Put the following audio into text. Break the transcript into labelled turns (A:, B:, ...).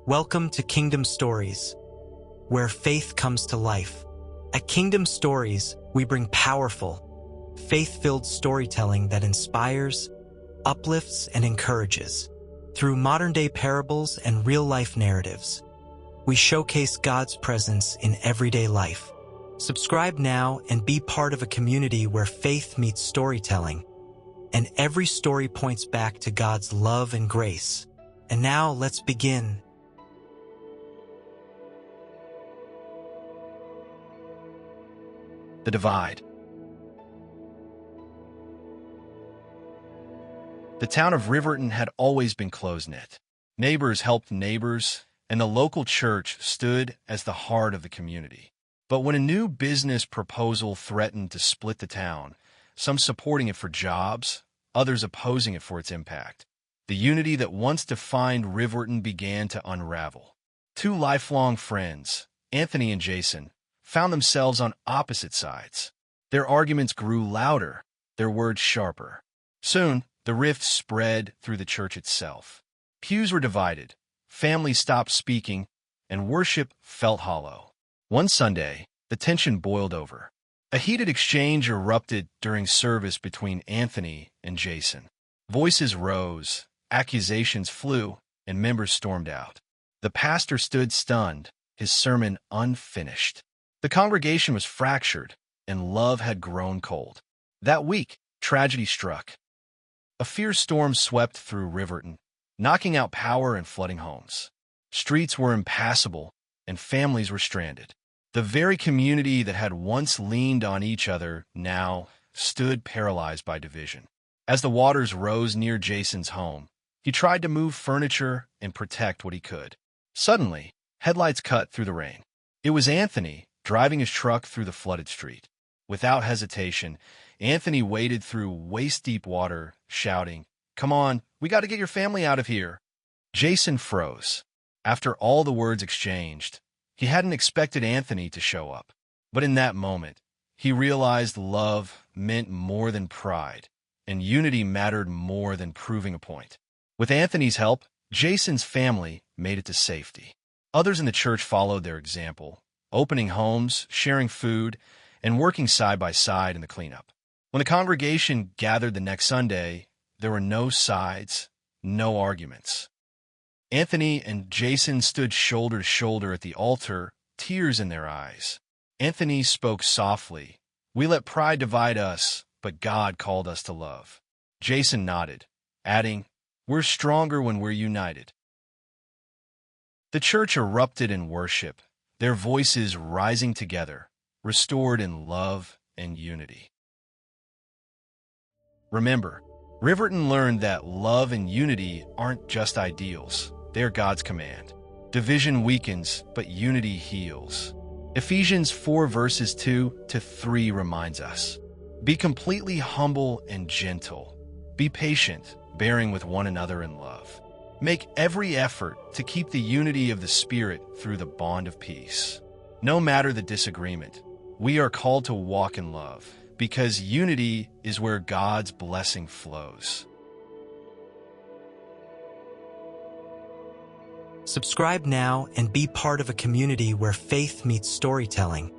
A: Welcome to Kingdom Stories, where faith comes to life. At Kingdom Stories, we bring powerful, faith-filled storytelling that inspires, uplifts, and encourages. Through modern-day parables and real-life narratives, we showcase God's presence in everyday life. Subscribe now and be part of a community where faith meets storytelling, and every story points back to God's love and grace. And now, let's begin.
B: The Divide. The town of Riverton had always been close-knit. Neighbors helped neighbors, and the local church stood as the heart of the community. But when a new business proposal threatened to split the town, some supporting it for jobs, others opposing it for its impact, the unity that once defined Riverton began to unravel. Two lifelong friends, Anthony and Jason, found themselves on opposite sides. Their arguments grew louder, their words sharper. Soon, the rift spread through the church itself. Pews were divided, families stopped speaking, and worship felt hollow. One Sunday, the tension boiled over. A heated exchange erupted during service between Anthony and Jason. Voices rose, accusations flew, and members stormed out. The pastor stood stunned, his sermon unfinished. The congregation was fractured, and love had grown cold. That week, tragedy struck. A fierce storm swept through Riverton, knocking out power and flooding homes. Streets were impassable, and families were stranded. The very community that had once leaned on each other now stood paralyzed by division. As the waters rose near Jason's home, he tried to move furniture and protect what he could. Suddenly, headlights cut through the rain. It was Anthony, driving his truck through the flooded street. Without hesitation, Anthony waded through waist-deep water, shouting, "Come on, we got to get your family out of here." Jason froze. After all the words exchanged, he hadn't expected Anthony to show up. But in that moment, he realized love meant more than pride, and unity mattered more than proving a point. With Anthony's help, Jason's family made it to safety. Others in the church followed their example, opening homes, sharing food, and working side by side in the cleanup. When the congregation gathered the next Sunday, there were no sides, no arguments. Anthony and Jason stood shoulder to shoulder at the altar, tears in their eyes. Anthony spoke softly, "We let pride divide us, but God called us to love." Jason nodded, adding, "We're stronger when we're united." The church erupted in worship, their voices rising together, restored in love and unity. Remember, Riverton learned that love and unity aren't just ideals, they're God's command. Division weakens, but unity heals. Ephesians 4 verses 2-3 reminds us, "Be completely humble and gentle. Be patient, bearing with one another in love. Make every effort to keep the unity of the Spirit through the bond of peace." No matter the disagreement, we are called to walk in love, because unity is where God's blessing flows.
A: Subscribe now and be part of a community where faith meets storytelling.